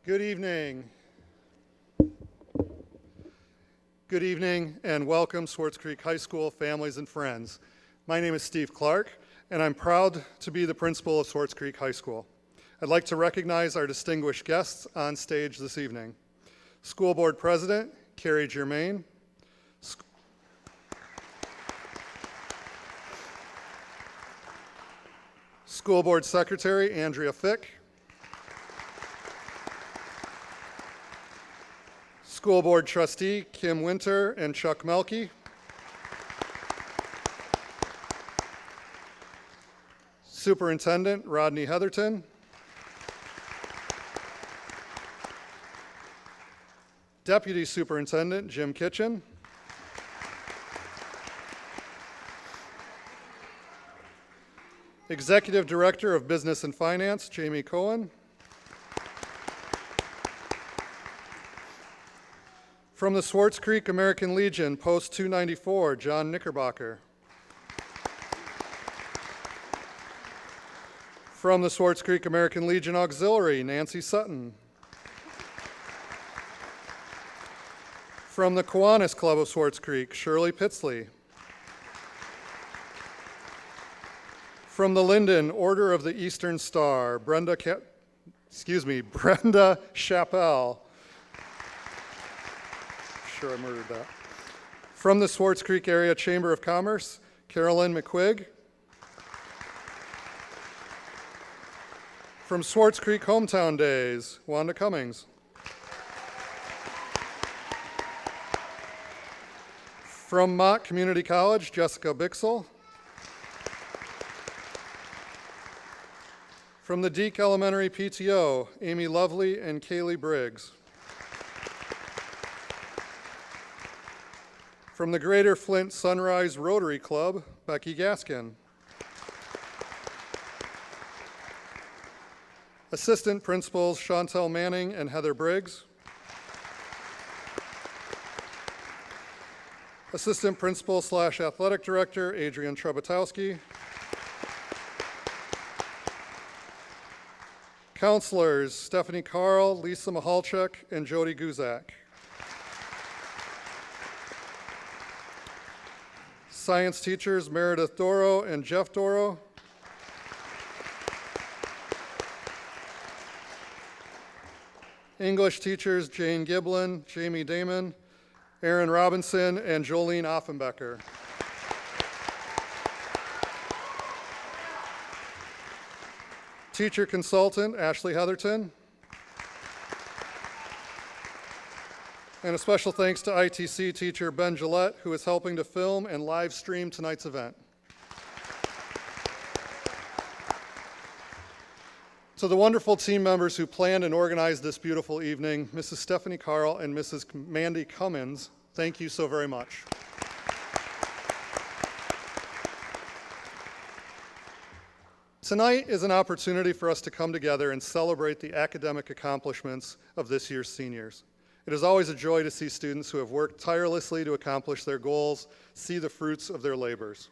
Good evening. Good evening and welcome Swartz Creek High School families and friends. My name is Steve Clark and I'm proud to be the principal of Swartz Creek High School. I'd like to recognize our distinguished guests on stage this evening. School Board President Carrie Germain, School Board Secretary Andrea Fick, School Board Trustee Kim Winter and Chuck Melke, Superintendent Rodney Heatherton, Deputy Superintendent Jim Kitchen, Executive Director of Business and Finance Jamie Cohen, from the Swartz Creek American Legion, Post 294, John Knickerbocker. From the Swartz Creek American Legion Auxiliary, Nancy Sutton. From the Kiwanis Club of Swartz Creek, Shirley Pitsley. From the Linden Order of the Eastern Star, Brenda Chappell. Sure I murdered that. From the Swartz Creek Area Chamber of Commerce, Carolyn McQuigg. From Swartz Creek Hometown Days, Wanda Cummings. From Mott Community College, Jessica Bixel. From the Deke Elementary PTO, Amy Lovely and Kaylee Briggs. From the Greater Flint Sunrise Rotary Club, Becky Gaskin. Assistant Principals Chantel Manning and Heather Briggs. Assistant Principal / Athletic Director Adrian Trebatowski. Counselors Stephanie Carl, Lisa Mahalchuk, and Jody Guzak. Science teachers Meredith Doro and Jeff Doro. English teachers Jane Giblin, Jamie Damon, Aaron Robinson, and Jolene Offenbecker. Teacher consultant Ashley Heatherton. And a special thanks to ITC teacher Ben Gillette, who is helping to film and live stream tonight's event. To the wonderful team members who planned and organized this beautiful evening, Mrs. Stephanie Carl and Mrs. Mandy Cummins, thank you so very much. Tonight is an opportunity for us to come together and celebrate the academic accomplishments of this year's seniors. It is always a joy to see students who have worked tirelessly to accomplish their goals see the fruits of their labors.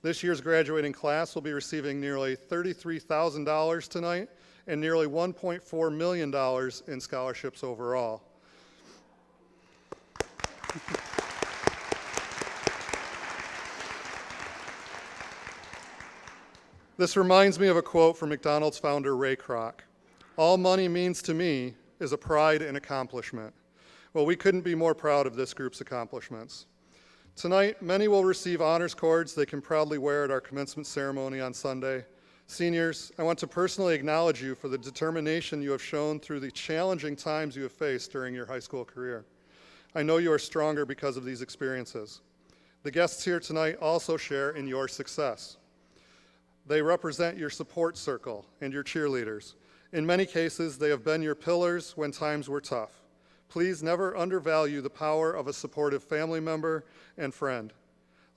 This year's graduating class will be receiving nearly $33,000 tonight and nearly $1.4 million in scholarships overall. This reminds me of a quote from McDonald's founder Ray Kroc. "All money means to me is a pride and accomplishment." Well, we couldn't be more proud of this group's accomplishments. Tonight, many will receive honors cords they can proudly wear at our commencement ceremony on Sunday. Seniors, I want to personally acknowledge you for the determination you have shown through the challenging times you have faced during your high school career. I know you are stronger because of these experiences. The guests here tonight also share in your success. They represent your support circle and your cheerleaders. In many cases, they have been your pillars when times were tough. Please never undervalue the power of a supportive family member and friend.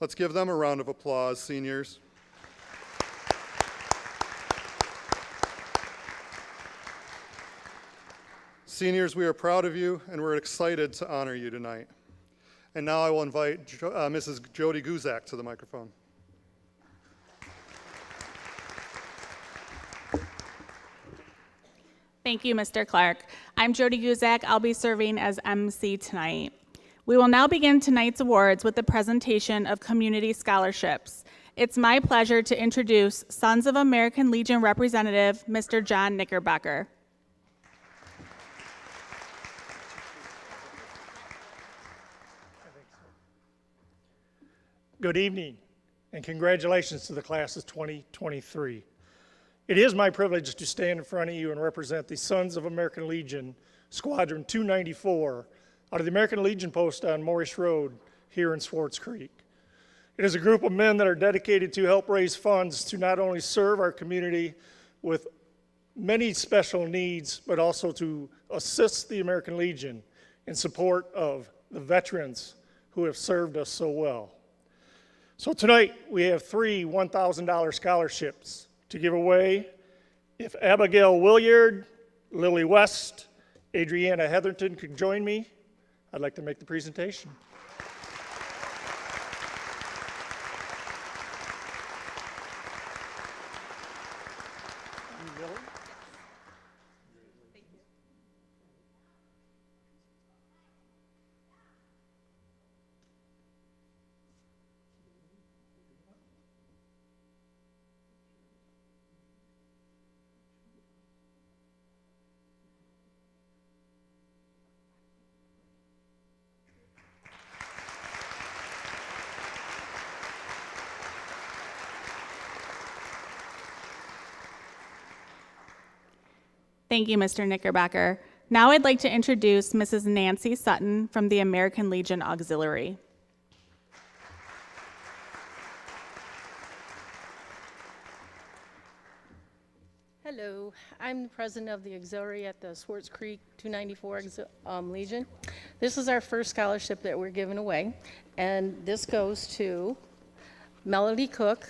Let's give them a round of applause, seniors. Seniors, we are proud of you and we're excited to honor you tonight. And now I will invite Mrs. Jody Guzak to the microphone. Thank you, Mr. Clark. I'm Jody Guzak. I'll be serving as MC tonight. We will now begin tonight's awards with the presentation of community scholarships. It's my pleasure to introduce Sons of American Legion Representative, Mr. John Knickerbocker. Good evening, and congratulations to the class of 2023. It is my privilege to stand in front of you and represent the Sons of American Legion, Squadron 294, out of the American Legion post on Morris Road here in Swartz Creek. It is a group of men that are dedicated to help raise funds to not only serve our community with many special needs, but also to assist the American Legion in support of the veterans who have served us so well. So tonight, we have 3 $1,000 scholarships to give away. If Abigail Williard, Lily West, Adriana Heatherton could join me, I'd like to make the presentation. Thank you, Mr. Knickerbocker. Now I'd like to introduce Mrs. Nancy Sutton from the American Legion Auxiliary. Hello, I'm the president of the auxiliary at the Swartz Creek 294 Legion. This is our first scholarship that we're giving away, and this goes to Melody Cook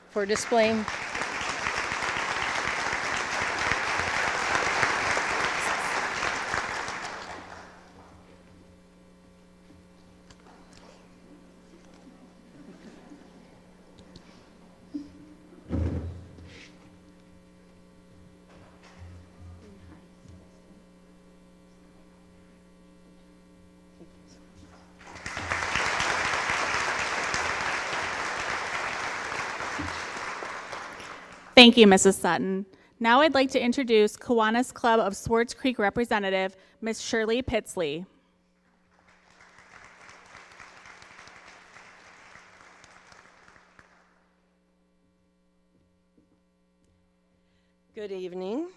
for displaying Thank you, Mrs. Sutton. Now I'd like to introduce Kiwanis Club of Swartz Creek representative, Ms. Shirley Pitsley. Good evening.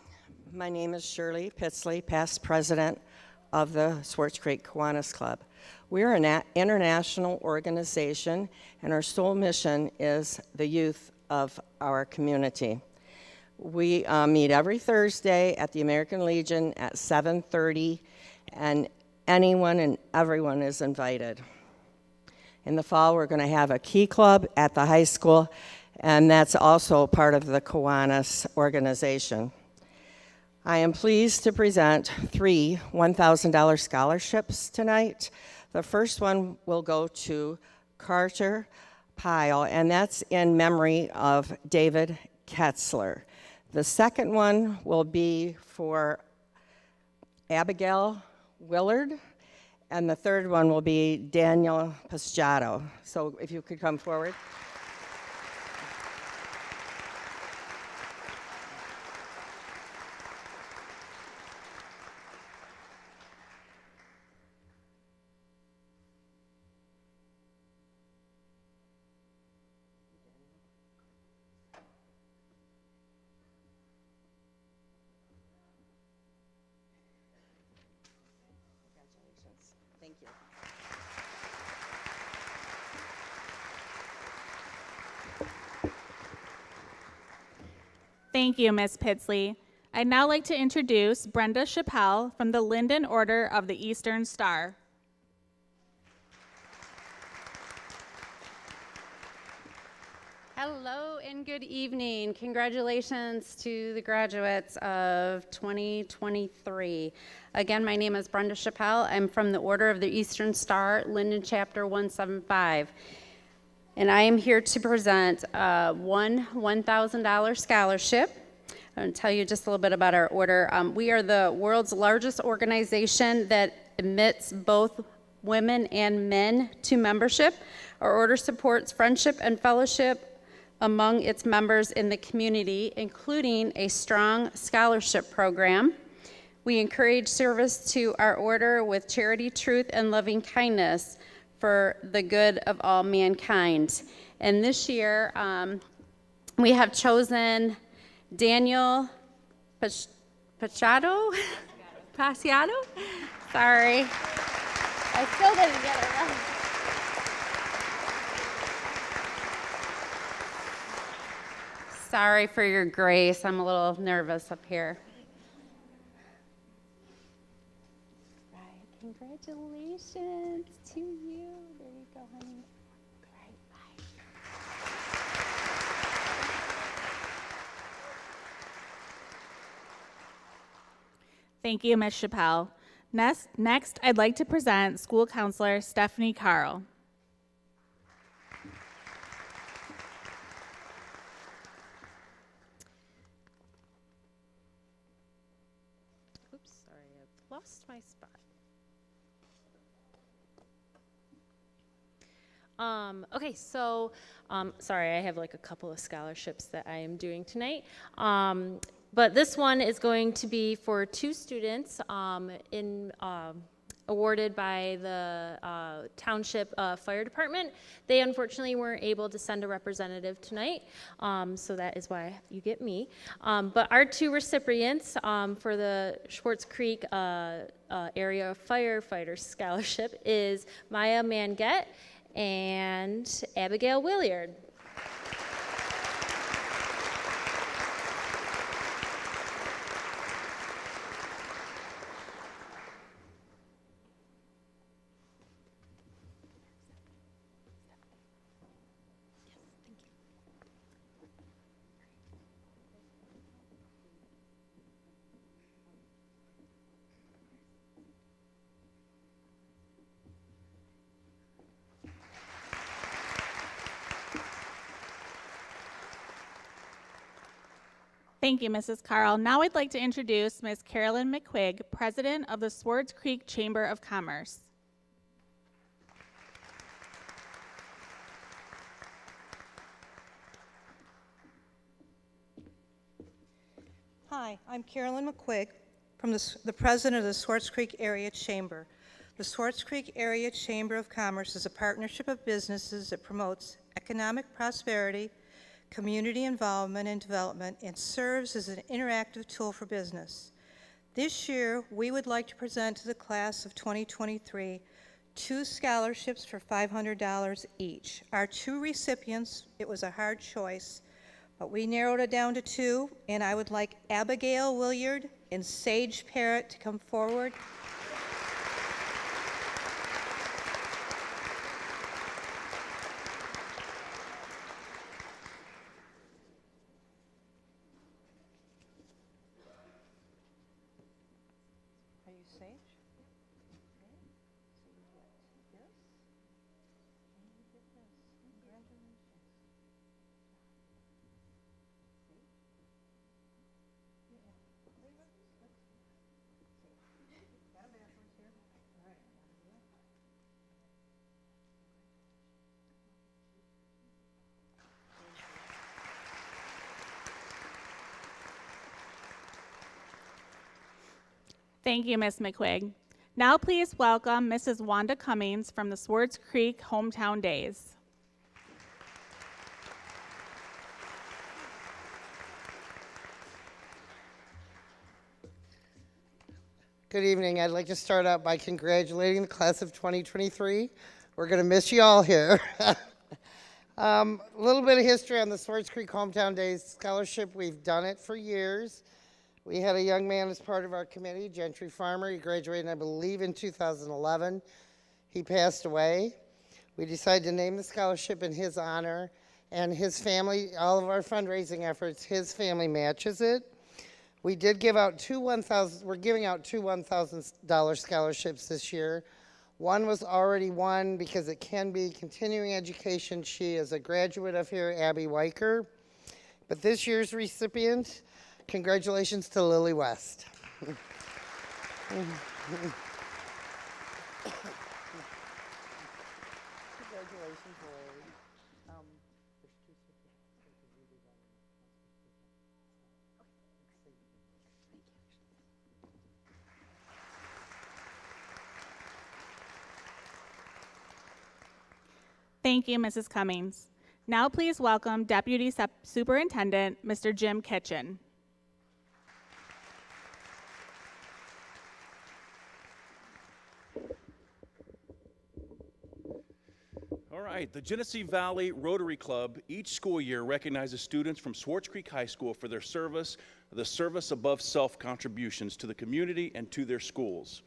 My name is Shirley Pitsley, past president of the Swartz Creek Kiwanis Club. We're an international organization, and our sole mission is the youth of our community. We meet every Thursday at the American Legion at 7:30, and anyone and everyone is invited. In the fall, we're going to have a Key Club at the high school, and that's also part of the Kiwanis organization. I am pleased to present 3 $1,000 scholarships tonight. The first one will go to Carter Pyle, and that's in memory of David Ketzler. The second one will be for Abigail Willard, and the third one will be Daniel Pasciato. So if you could come forward. Thank you. Thank you, Ms. Pitsley. I'd now like to introduce Brenda Chappelle from the Linden Order of the Eastern Star. Hello and good evening. Congratulations to the graduates of 2023. Again, my name is Brenda Chappelle. I'm from the Order of the Eastern Star, Linden Chapter 175. And I am here to present one $1,000 scholarship. I'm going to tell you just a little bit about our order. We are the world's largest organization that admits both women and men to membership. Our order supports friendship and fellowship among its members in the community, including a strong scholarship program. We encourage service to our order with charity, truth, and loving kindness for the good of all mankind. And this year, we have chosen Daniel Paciato? Sorry. I still didn't get it right. Sorry for your grace. I'm a little nervous up here. Right. Congratulations to you. There you go, honey. Right, bye. Thank you, Ms. Chappelle. Next, I'd like to present School Counselor Stephanie Carl. Oops, sorry, I lost my spot. Okay, so, sorry, I have like a couple of scholarships that I am doing tonight. But this one is going to be for 2 students awarded by the Township Fire Department. They unfortunately weren't able to send a representative tonight, so that is why you get me. But our 2 recipients for the Schwartz Creek Area Firefighter Scholarship is Maya Manget and Abigail Williard. Thank you, Mrs. Carl. Now I'd like to introduce Ms. Carolyn McQuigg, President of the Swartz Creek Chamber of Commerce. Hi, I'm Carolyn McQuigg, from the President of the Swartz Creek Area Chamber. The Swartz Creek Area Chamber of Commerce is a partnership of businesses that promotes economic prosperity, community involvement and development, and serves as an interactive tool for business. This year, we would like to present to the class of 2023 2 scholarships for $500 each. Our 2 recipients, it was a hard choice, but we narrowed it down to 2, and I would like Abigail Williard and Sage Parrott to come forward. Are you Sage? Okay. So you get this, and you get this. Congratulations. Thank you, Ms. McQuigg. Now please welcome Mrs. Wanda Cummings from the Swartz Creek Hometown Days. Good evening. I'd like to start out by congratulating the class of 2023. We're going to miss you all here. A little bit of history on the Swartz Creek Hometown Days Scholarship. We've done it for years. We had a young man as part of our committee, Gentry Farmer. He graduated, I believe, in 2011. He passed away. We decided to name the scholarship in his honor, and his family, all of our fundraising efforts, his family matches it. We did give out we're giving out 2 $1,000 scholarships this year. One was already won because it can be continuing education. She is a graduate of here, Abby Weicker. But this year's recipient, congratulations to Lily West. Thank you, Mrs. Cummings. Now please welcome Deputy Superintendent, Mr. Jim Kitchen. All right, the Genesee Valley Rotary Club each school year recognizes students from Swartz Creek High School for their service, the service above self contributions to the community and to their schools.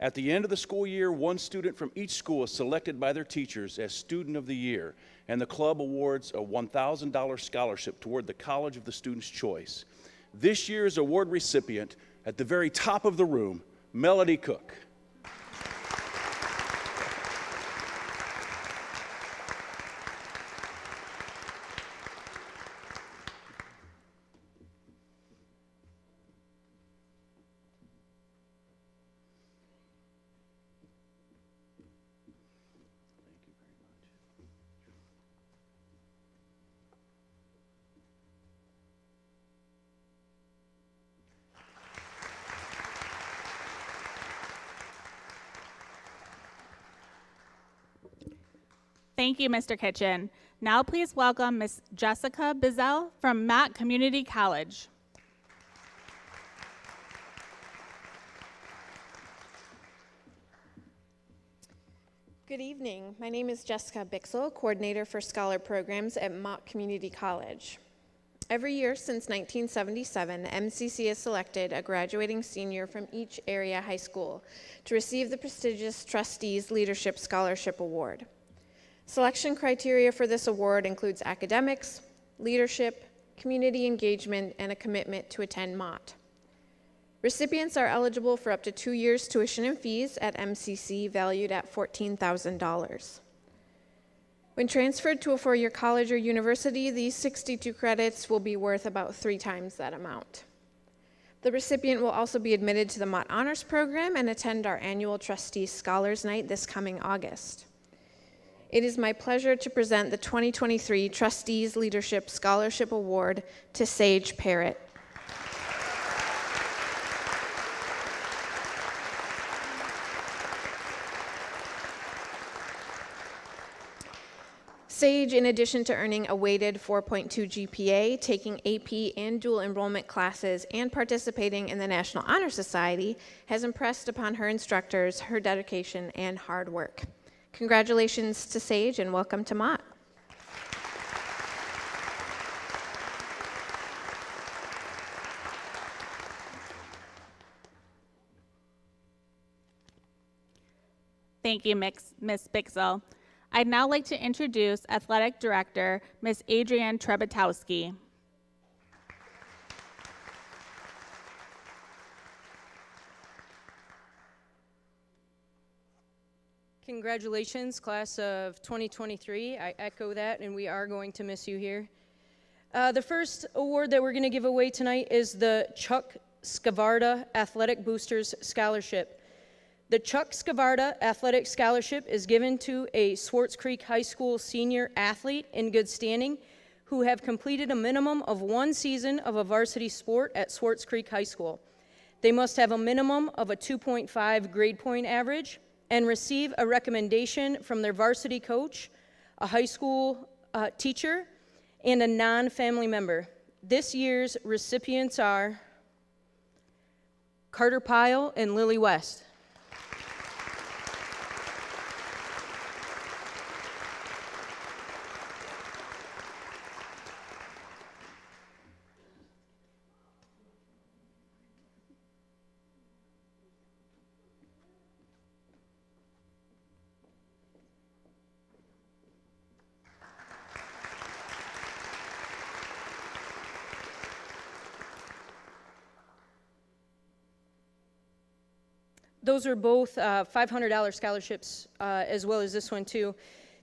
At the end of the school year, one student from each school is selected by their teachers as Student of the Year, and the club awards a $1,000 scholarship toward the college of the student's choice. This year's award recipient, at the very top of the room, Melody Cook. Thank you, Mr. Kitchen. Now please welcome Ms. Jessica Bizel from Mott Community College. Good evening. My name is Jessica Bixel, Coordinator for Scholar Programs at Mott Community College. Every year since 1977, MCC has selected a graduating senior from each area high school to receive the prestigious Trustees Leadership Scholarship Award. Selection criteria for this award includes academics, leadership, community engagement, and a commitment to attend Mott. Recipients are eligible for up to 2 years tuition and fees at MCC valued at $14,000. When transferred to a four-year college or university, these 62 credits will be worth about 3 times that amount. The recipient will also be admitted to the Mott Honors Program and attend our annual Trustees Scholars Night this coming August. It is my pleasure to present the 2023 Trustees Leadership Scholarship Award to Sage Parrott. Sage, in addition to earning a weighted 4.2 GPA, taking AP and dual enrollment classes, and participating in the National Honor Society, has impressed upon her instructors her dedication and hard work. Congratulations to Sage and welcome to Mott. Thank you, Ms. Bixel. I'd now like to introduce Athletic Director, Ms. Adrienne Trebetowski. Congratulations, class of 2023. I echo that, and we are going to miss you here. The first award that we're going to give away tonight is the Chuck Scavarda Athletic Boosters Scholarship. The Chuck Scavarda Athletic Scholarship is given to a Swartz Creek High School senior athlete in good standing who have completed a minimum of 1 season of a varsity sport at Swartz Creek High School. They must have a minimum of a 2.5 grade point average and receive a recommendation from their varsity coach, a high school teacher, and a non-family member. This year's recipients are Carter Pyle and Lily West. those are both $500 scholarships, as well as this one too.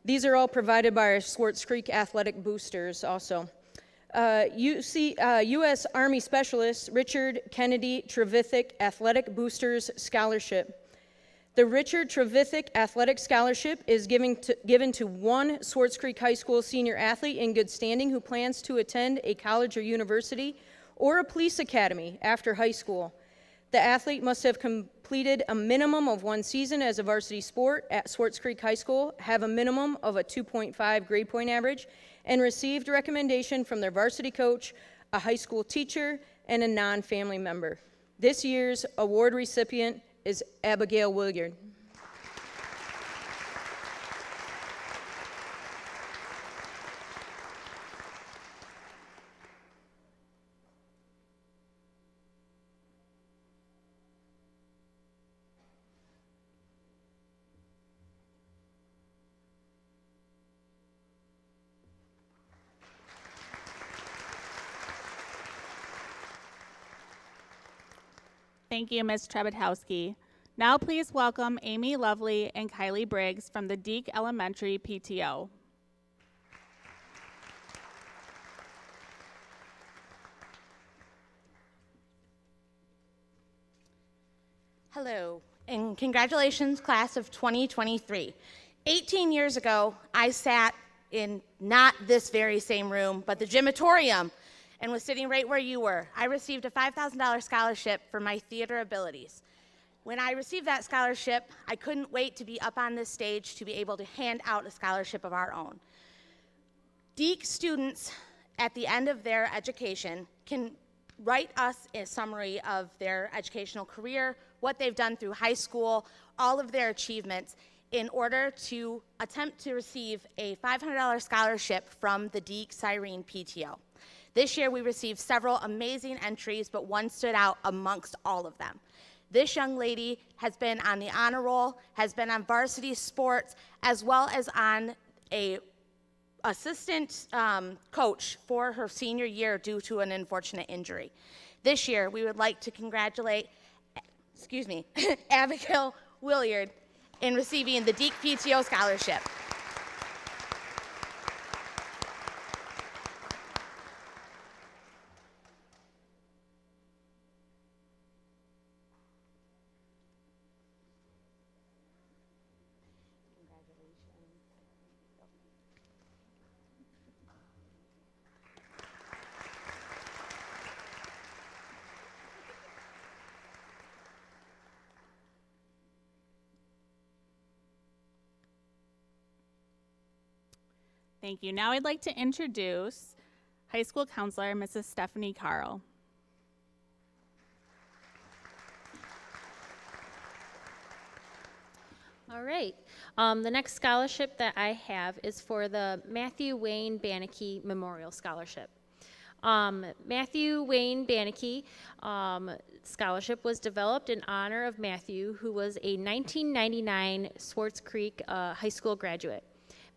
These are all provided by our Swartz Creek Athletic Boosters also. U.S. Army Specialist Richard Kennedy Trevithick Athletic Boosters Scholarship. The Richard Trevithick Athletic Scholarship is given to one Swartz Creek High School senior athlete in good standing who plans to attend a college or university or a police academy after high school. The athlete must have completed a minimum of 1 season as a varsity sport at Swartz Creek High School, have a minimum of a 2.5 grade point average, and received recommendation from their varsity coach, a high school teacher, and a non-family member. This year's award recipient is Abigail Williard. Thank you, Ms. Trebetowski. Now please welcome Amy Lovely and Kylie Briggs from the Deke Elementary PTO. Hello, and congratulations, class of 2023. 18 years ago, I sat in not this very same room, but the gymatorium, and was sitting right where you were. I received a $5,000 scholarship for my theater abilities. When I received that scholarship, I couldn't wait to be up on this stage to be able to hand out a scholarship of our own. Deke students, at the end of their education, can write us a summary of their educational career, what they've done through high school, all of their achievements, in order to attempt to receive a $500 scholarship from the Deke Cyrene PTO. This year we received several amazing entries, but one stood out amongst all of them. This young lady has been on the honor roll, has been on varsity sports, as well as on a assistant coach for her senior year due to an unfortunate injury. This year we would like to congratulate, Abigail Williard in receiving the Deke PTO scholarship. Thank you. Now I'd like to introduce high school counselor, Mrs. Stephanie Carl. All right. The next scholarship that I have is for the Matthew Wayne Bannicky Memorial Scholarship. Matthew Wayne Bannicky scholarship was developed in honor of Matthew, who was a 1999 Swartz Creek High School graduate.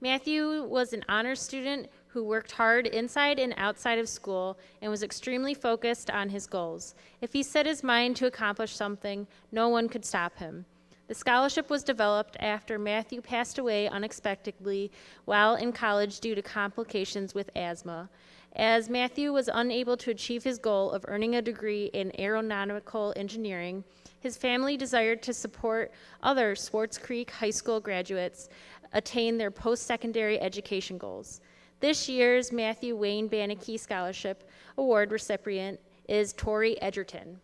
Matthew was an honors student who worked hard inside and outside of school and was extremely focused on his goals. If he set his mind to accomplish something, no one could stop him. The scholarship was developed after Matthew passed away unexpectedly while in college due to complications with asthma. As Matthew was unable to achieve his goal of earning a degree in aeronautical engineering, his family desired to support other Swartz Creek High School graduates attain their post-secondary education goals. This year's Matthew Wayne Bannicky Scholarship Award recipient is Tori Edgerton.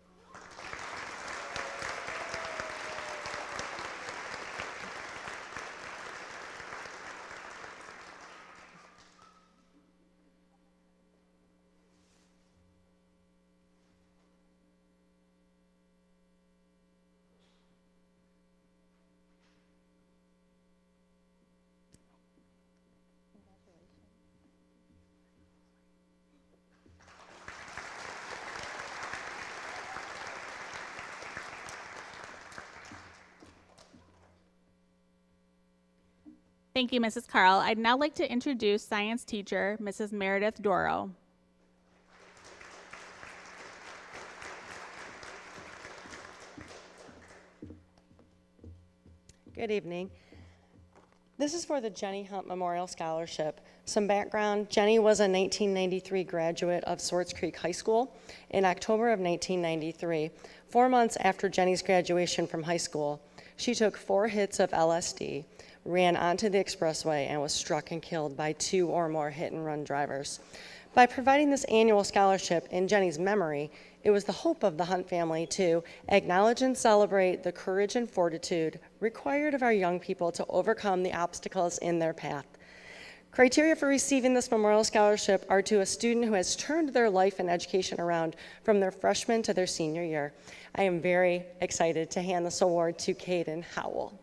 Thank you, Mrs. Carl. I'd now like to introduce science teacher, Mrs. Meredith Doro. Good evening. This is for the Jenny Hunt Memorial Scholarship. Some background, Jenny was a 1993 graduate of Swartz Creek High School in October of 1993. 4 months after Jenny's graduation from high school, she took 4 hits of LSD, ran onto the expressway, and was struck and killed by 2 or more hit-and-run drivers. By providing this annual scholarship in Jenny's memory, it was the hope of the Hunt family to acknowledge and celebrate the courage and fortitude required of our young people to overcome the obstacles in their path. Criteria for receiving this memorial scholarship are to a student who has turned their life and education around from their freshman to their senior year. I am very excited to hand this award to Caden Howell.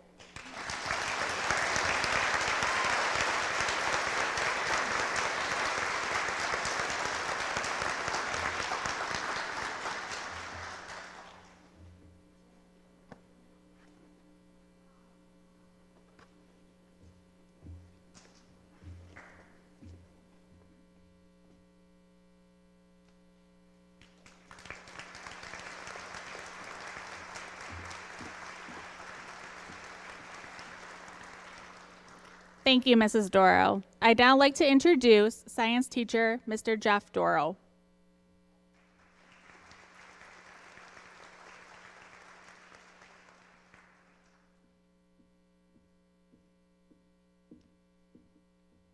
Thank you, Mrs. Doro. I'd now like to introduce science teacher, Mr. Jeff Doro.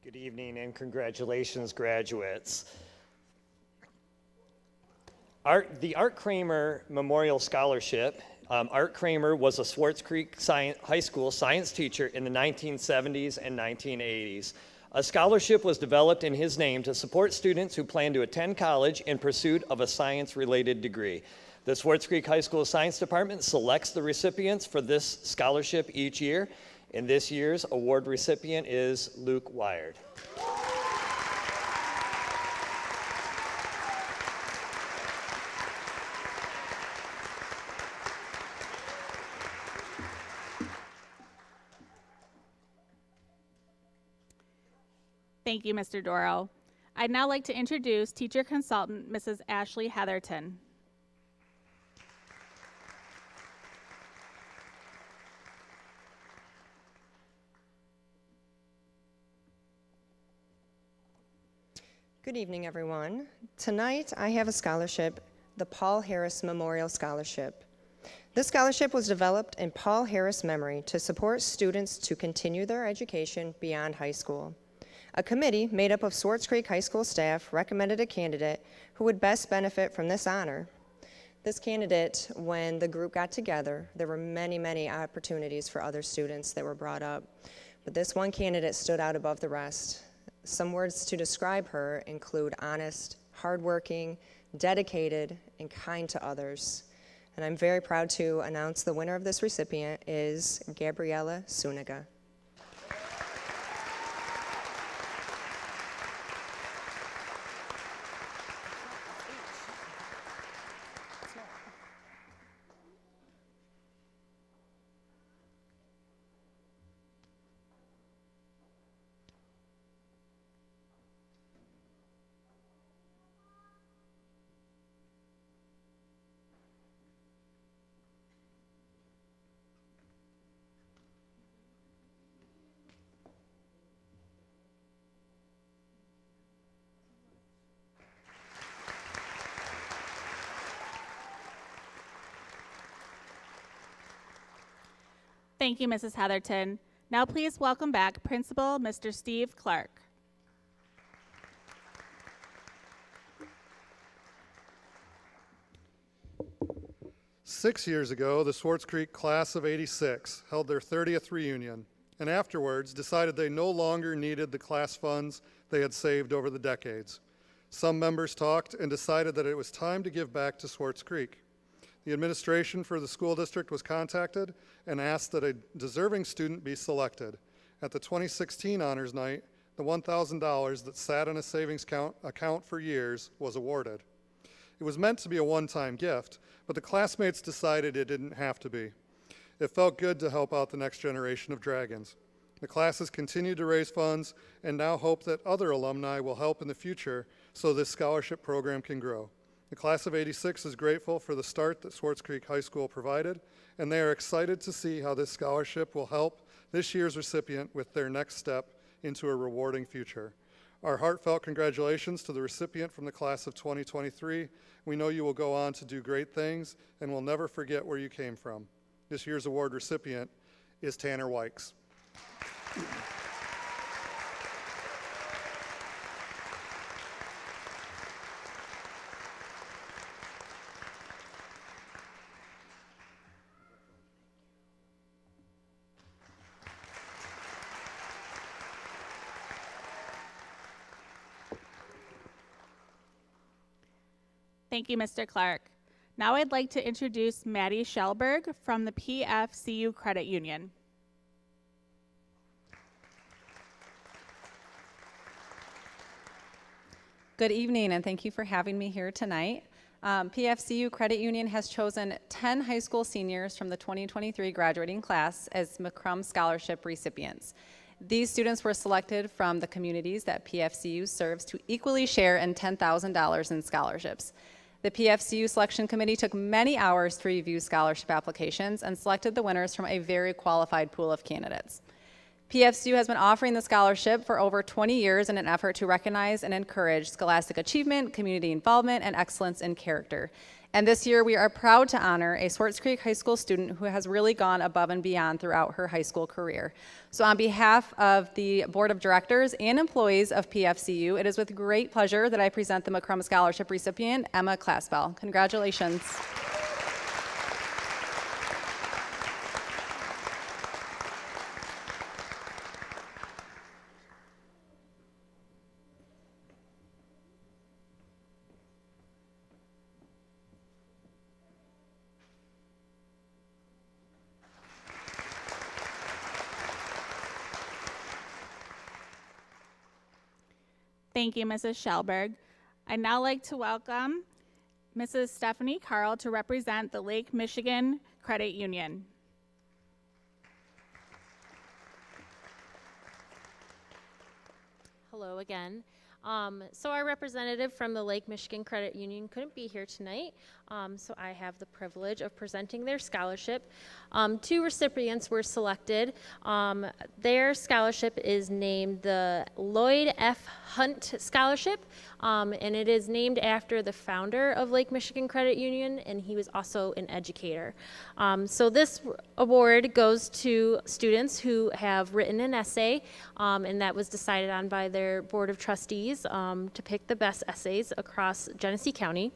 Good evening and congratulations, graduates. The Art Kramer Memorial Scholarship. Art Kramer was a Swartz Creek High School science teacher in the 1970s and 1980s. A scholarship was developed in his name to support students who plan to attend college in pursuit of a science-related degree. The Swartz Creek High School Science Department selects the recipients for this scholarship each year, and this year's award recipient is Luke Wired. Thank you, Mr. Doro. I'd now like to introduce teacher consultant, Mrs. Ashley Heatherton. Good evening, everyone. Tonight, I have a scholarship, the Paul Harris Memorial Scholarship. This scholarship was developed in Paul Harris memory to support students to continue their education beyond high school. A committee made up of Swartz Creek High School staff recommended a candidate who would best benefit from this honor. This candidate, when the group got together, there were many, many opportunities for other students that were brought up, but this one candidate stood out above the rest. Some words to describe her include honest, hardworking, dedicated, and kind to others. And I'm very proud to announce the winner of this recipient is Gabriella Suniga. Thank you, Mrs. Heatherton. Now please welcome back Principal Mr. Steve Clark. "6 years ago, the Swartz Creek class of '86 held their 30th reunion, and afterwards decided they no longer needed the class funds they had saved over the decades. Some members talked and decided that it was time to give back to Swartz Creek. The administration for the school district was contacted and asked that a deserving student be selected. At the 2016 Honors Night, the $1,000 that sat in a savings account for years was awarded. It was meant to be a one-time gift, but the classmates decided it didn't have to be. It felt good to help out the next generation of Dragons. The classes continue to raise funds and now hope that other alumni will help in the future so this scholarship program can grow. The class of '86 is grateful for the start that Swartz Creek High School provided, and they are excited to see how this scholarship will help this year's recipient with their next step into a rewarding future. Our heartfelt congratulations to the recipient from the class of 2023. We know you will go on to do great things and will never forget where you came from. This year's award recipient is Tanner Wykes. Thank you, Mr. Clark. Now I'd like to introduce Maddie Schellberg from the PFCU Credit Union. Good evening, and thank you for having me here tonight. PFCU Credit Union has chosen 10 high school seniors from the 2023 graduating class as McCrum Scholarship recipients. These students were selected from the communities that PFCU serves to equally share in $10,000 in scholarships. The PFCU Selection Committee took many hours to review scholarship applications and selected the winners from a very qualified pool of candidates. PFCU has been offering the scholarship for over 20 years in an effort to recognize and encourage scholastic achievement, community involvement, and excellence in character. And this year, we are proud to honor a Swartz Creek High School student who has really gone above and beyond throughout her high school career. So on behalf of the Board of Directors and employees of PFCU, it is with great pleasure that I present the McCrum Scholarship recipient, Emma Claspel. Congratulations. Thank you, Mrs. Schellberg. I'd now like to welcome Mrs. Stephanie Carl to represent the Lake Michigan Credit Union. Hello again. So our representative from the Lake Michigan Credit Union couldn't be here tonight, so I have the privilege of presenting their scholarship. 2 recipients were selected. Their scholarship is named the Lloyd F. Hunt Scholarship, and it is named after the founder of Lake Michigan Credit Union, and he was also an educator. So this award goes to students who have written an essay, and that was decided on by their Board of Trustees to pick the best essays across Genesee County.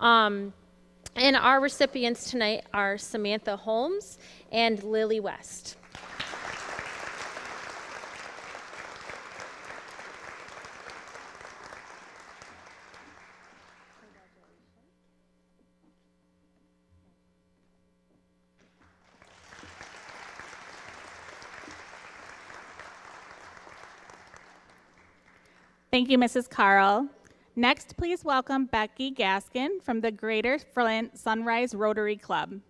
And our recipients tonight are Samantha Holmes and Lily West. Thank you, Mrs. Carl. Next, please welcome Becky Gaskin from the Greater Flint Sunrise Rotary Club.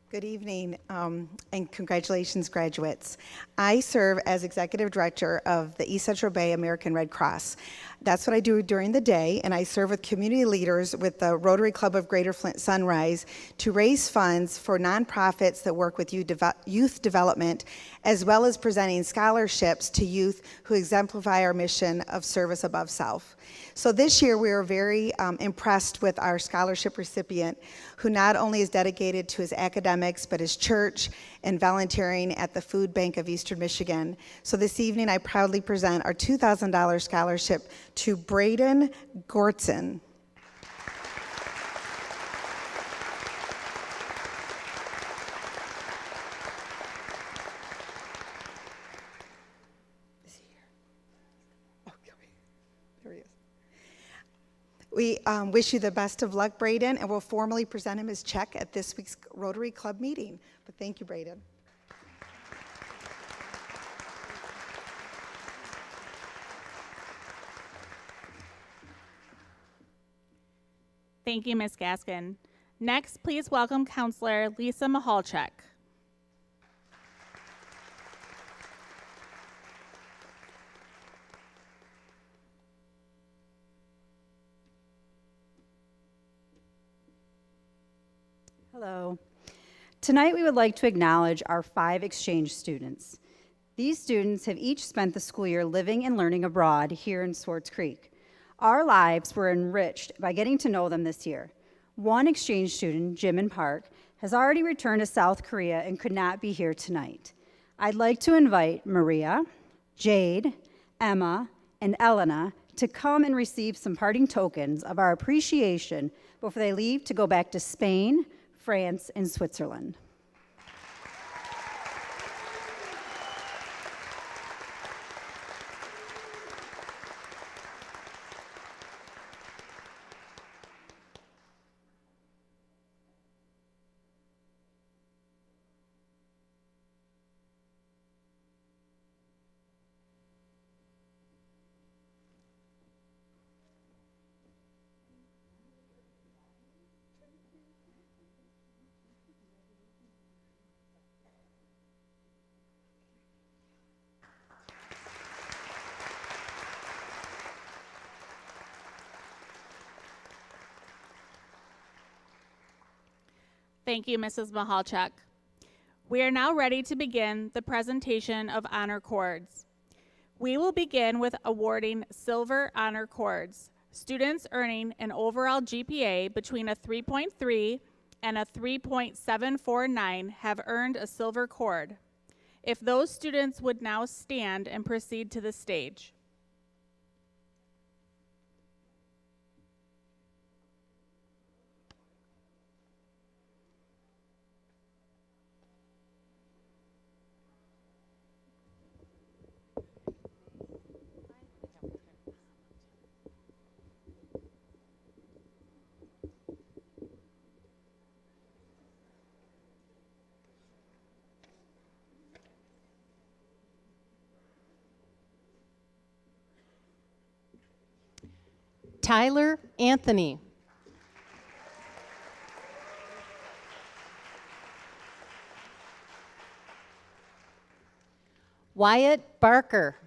Good evening, and congratulations, graduates. I serve as Executive Director of the East Central Bay American Red Cross. That's what I do during the day, and I serve with community leaders with the Rotary Club of Greater Flint Sunrise to raise funds for nonprofits that work with youth development, as well as presenting scholarships to youth who exemplify our mission of service above self. So this year, we are very impressed with our scholarship recipient, who not only is dedicated to his academics, but his church and volunteering at the Food Bank of Eastern Michigan. So this evening, I proudly present our $2,000 scholarship to Braden Gortzen. We wish you the best of luck, Braden, and we'll formally present him his check at this week's Rotary Club meeting. But thank you, Braden. Thank you, Ms. Gaskin. Next, please welcome Counselor Lisa Mahalchek. Hello. Tonight we would like to acknowledge our 5 exchange students. These students have each spent the school year living and learning abroad here in Swartz Creek. Our lives were enriched by getting to know them this year. One exchange student, Jimin Park, has already returned to South Korea and could not be here tonight. I'd like to invite Maria, Jade, Emma, and Elena to come and receive some parting tokens of our appreciation before they leave to go back to Spain, France, and Switzerland. Thank you, Mrs. Mahalchuk. We are now ready to begin the presentation of honor cords. We will begin with awarding silver honor cords. Students earning an overall GPA between a 3.3 and a 3.749 have earned a silver cord. If those students would now stand and proceed to the stage. Tyler Anthony. Wyatt Barker.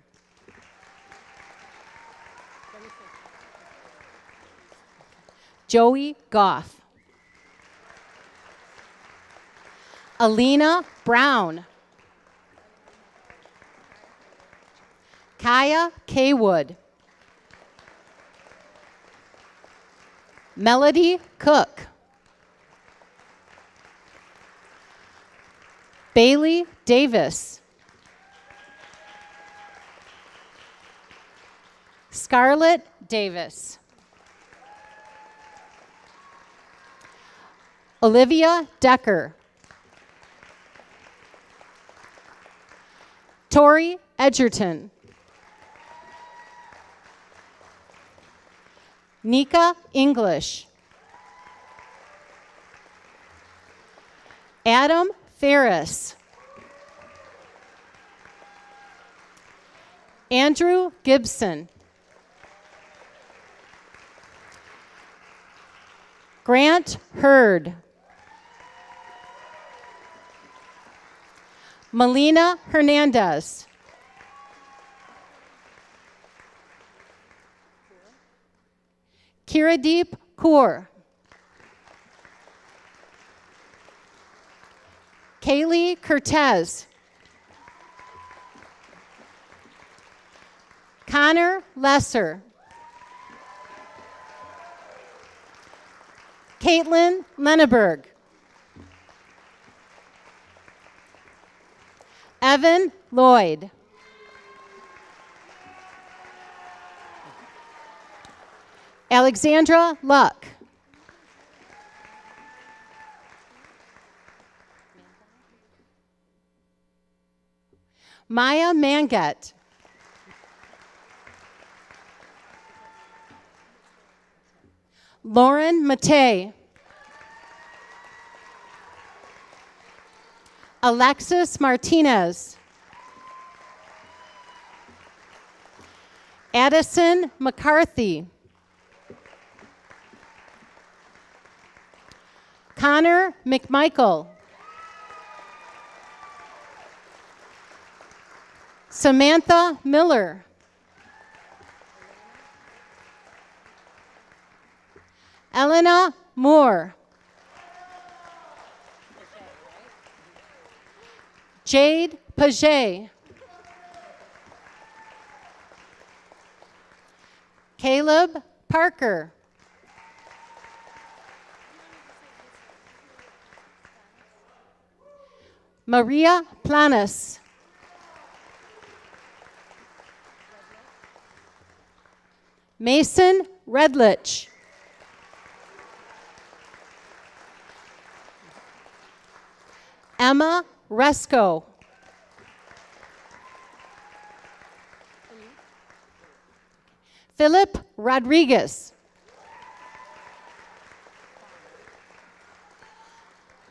Joey Goff. Alina Brown. Kaya Kaywood. Melody Cook. Bailey Davis. Scarlett Davis. Olivia Decker. Tori Edgerton. Nika English. Adam Ferris. Andrew Gibson. Grant Hurd. Melina Hernandez. Kiradeep Kaur. Kaylee Cortez. Connor Lesser. Caitlin Lenneberg. Evan Lloyd. Alexandra Luck. Maya Manget. Lauren Matei. Alexis Martinez. Addison McCarthy. Connor McMichael. Samantha Miller. Elena Moore. Jade Paget. Caleb Parker. Maria Planas. Mason Redlich. Emma Resco. Philip Rodriguez.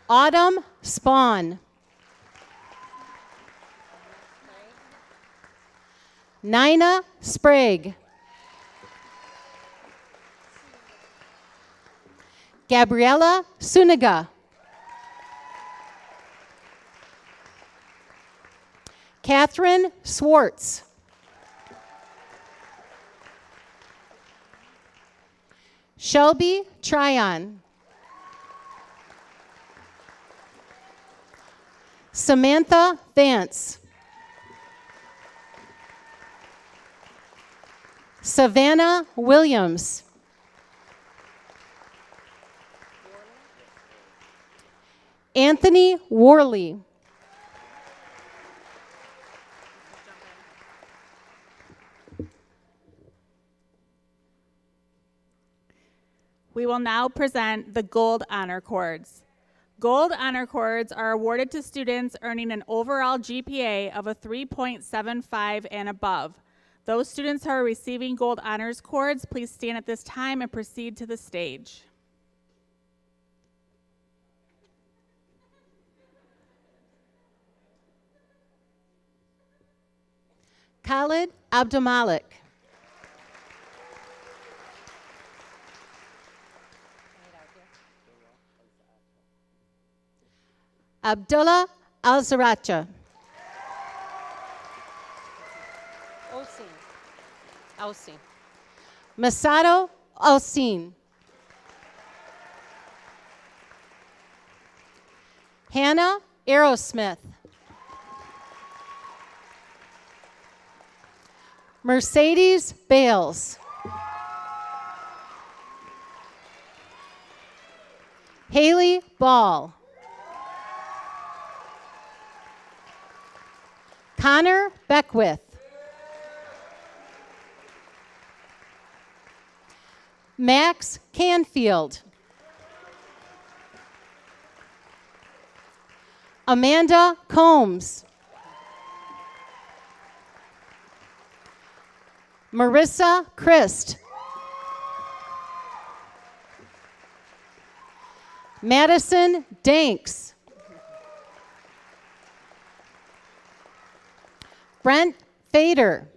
Autumn Spawn. Nina Sprague. Gabriella Suniga. Catherine Swartz. Shelby Tryon. Samantha Vance. Savannah Williams. Anthony Worley. We will now present the Gold Honor Cords. Gold Honor Cords are awarded to students earning an overall GPA of a 3.75 and above. Those students who are receiving Gold Honors Cords, please stand at this time and proceed to the stage. Khalid Abdulmalik. Abdullah Al-Zaracha. Alcine. Masato Alcine. Hannah Aerosmith. Mercedes Bales. Haley Ball. Connor Beckwith. Max Canfield. Amanda Combs. Marissa Christ. Madison Danks. Brent Fader.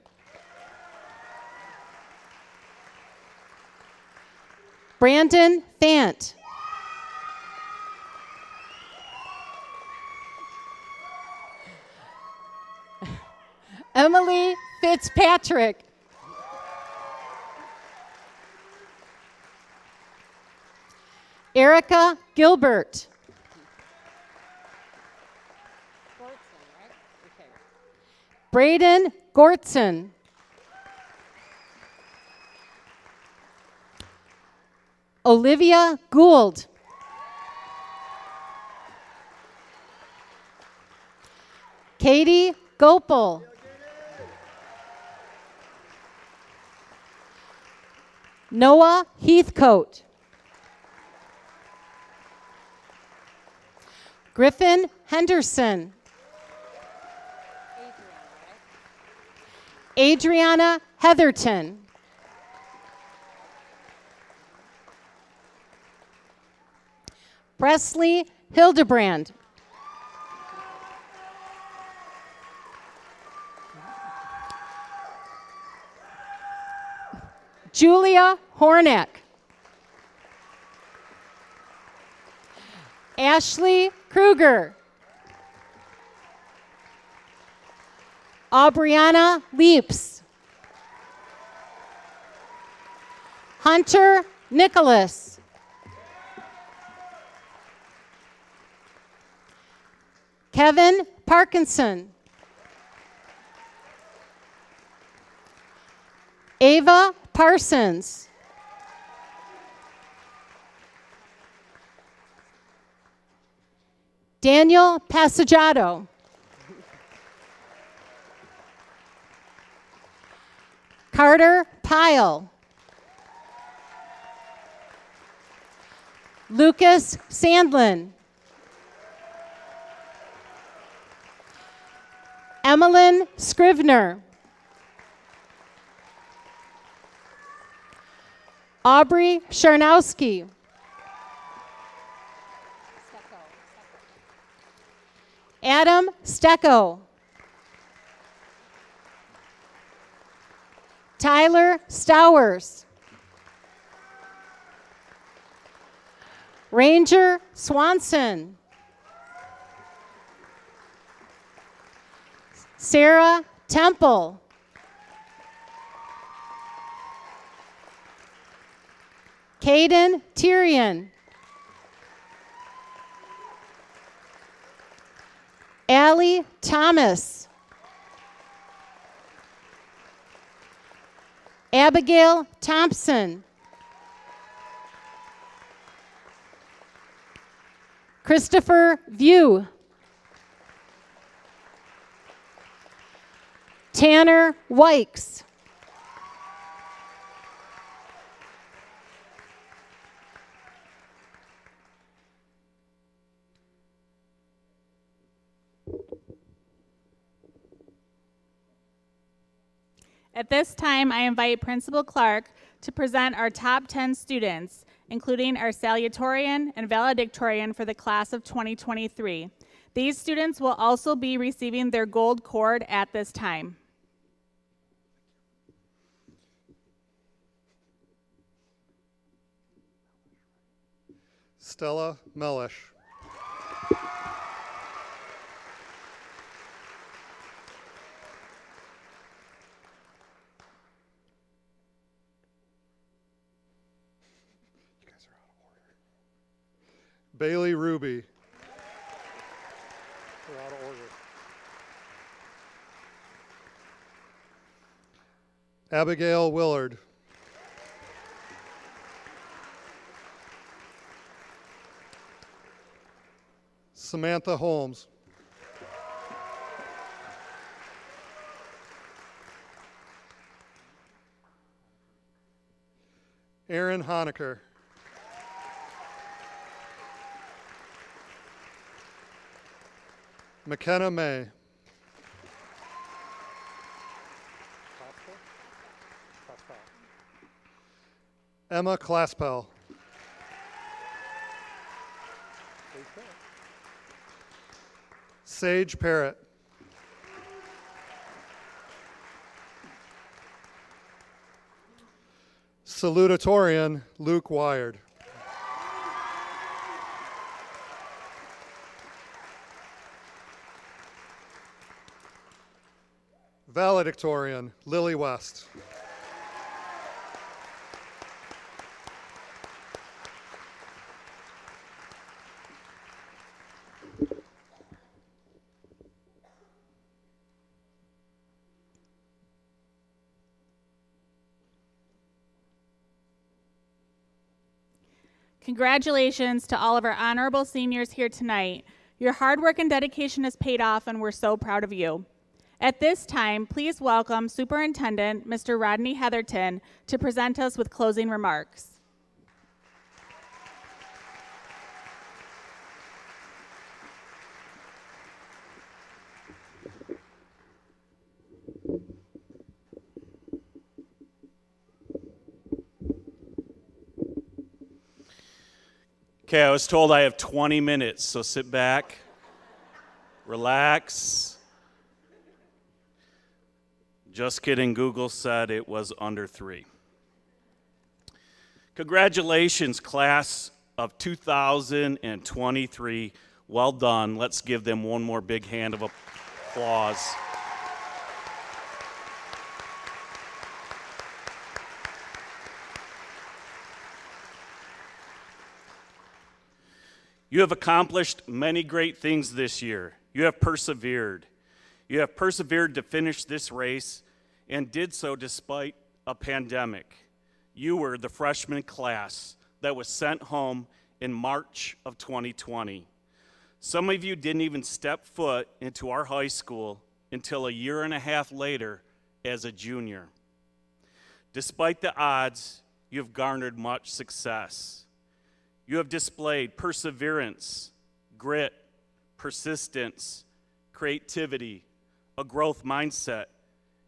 Brandon Fant. Emily Fitzpatrick. Erica Gilbert. Braden Gortson. Olivia Gould. Katie Gopel. Noah Heathcote. Griffin Henderson. Adriana Heatherton. Presley Hildebrand. Julia Hornack. Ashley Kruger. Aubriana Leaps. Hunter Nicholas. Kevin Parkinson. Ava Parsons. Daniel Passagiato. Carter Pyle. Lucas Sandlin. Emmeline Scrivener. Aubrey Sharnowski. Adam Stecco. Tyler Stowers. Ranger Swanson. Sarah Temple. Caden Tyrion. Allie Thomas. Abigail Thompson. Christopher View. Tanner Wykes. At this time, I invite Principal Clark to present our top 10 students, including our salutatorian and valedictorian for the class of 2023. These students will also be receiving their gold cord at this time. Stella Mellish. Bailey Ruby. We're out of order. Abigail Willard. Samantha Holmes. Aaron Honecker. McKenna May. Emma Claspel. Sage Parrott. Salutatorian Luke Wired. Valedictorian Lily West. Congratulations to all of our honorable seniors here tonight. Your hard work and dedication has paid off, and we're so proud of you. At this time, please welcome Superintendent Mr. Rodney Heatherton to present us with closing remarks. Okay, I was told I have 20 minutes, so sit back, relax. Just kidding, Google said it was under 3. Congratulations, class of 2023. Well done. Let's give them one more big hand of applause. You have accomplished many great things this year. You have persevered. You have persevered to finish this race and did so despite a pandemic. You were the freshman class that was sent home in March of 2020. Some of you didn't even step foot into our high school until a year and a half later as a junior. Despite the odds, you have garnered much success. You have displayed perseverance, grit, persistence, creativity, a growth mindset,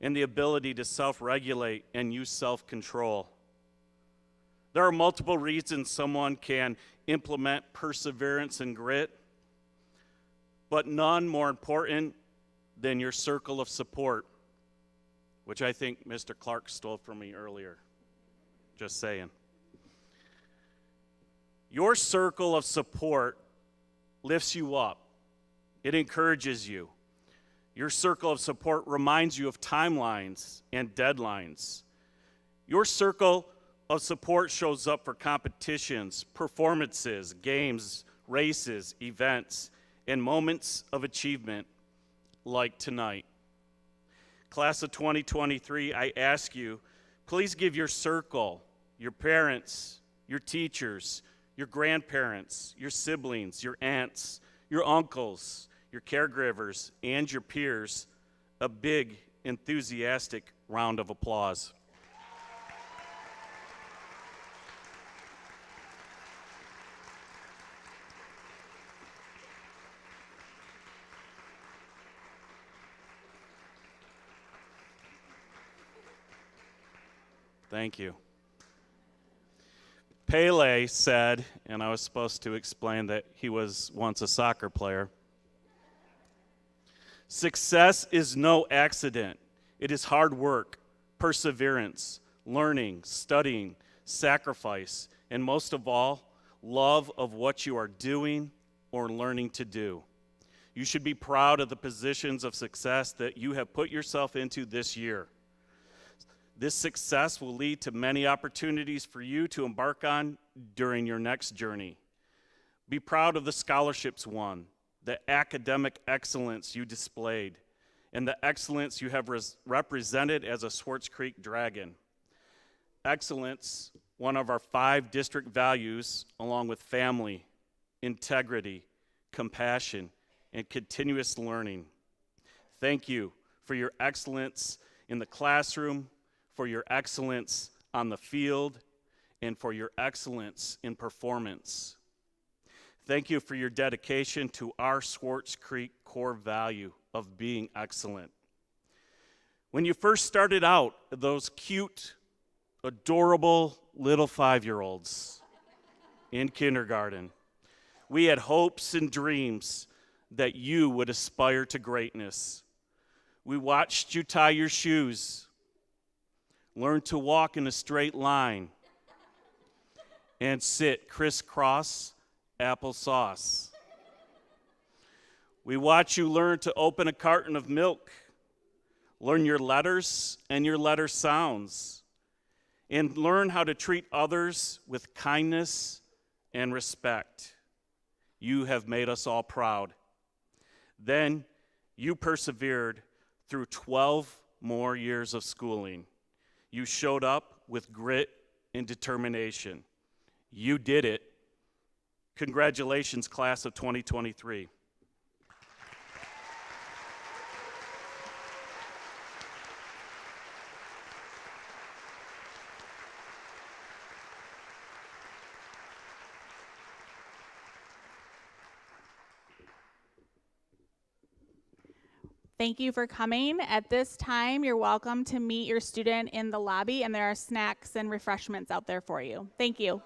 and the ability to self-regulate and use self-control. There are multiple reasons someone can implement perseverance and grit, but none more important than your circle of support, which I think Mr. Clark stole from me earlier. Just saying. Your circle of support lifts you up. It encourages you. Your circle of support reminds you of timelines and deadlines. Your circle of support shows up for competitions, performances, games, races, events, and moments of achievement like tonight. Class of 2023, I ask you, please give your circle, your parents, your teachers, your grandparents, your siblings, your aunts, your uncles, your caregivers, and your peers a big, enthusiastic round of applause. Thank you. Pele said, and I was supposed to explain that he was once a soccer player, success is no accident. It is hard work, perseverance, learning, studying, sacrifice, and most of all, love of what you are doing or learning to do. You should be proud of the positions of success that you have put yourself into this year. This success will lead to many opportunities for you to embark on during your next journey. Be proud of the scholarships won, the academic excellence you displayed, and the excellence you have represented as a Swartz Creek Dragon. Excellence, one of our 5 district values, along with family, integrity, compassion, and continuous learning. Thank you for your excellence in the classroom, for your excellence on the field, and for your excellence in performance. Thank you for your dedication to our Swartz Creek core value of being excellent. When you first started out, those cute, adorable little 5-year-olds in kindergarten, we had hopes and dreams that you would aspire to greatness. We watched you tie your shoes, learn to walk in a straight line, and sit crisscross applesauce. We watch you learn to open a carton of milk, learn your letters and your letter sounds, and learn how to treat others with kindness and respect. You have made us all proud. Then you persevered through 12 more years of schooling. You showed up with grit and determination. You did it. Congratulations, class of 2023. Thank you for coming. At this time, you're welcome to meet your student in the lobby, and there are snacks and refreshments out there for you. Thank you.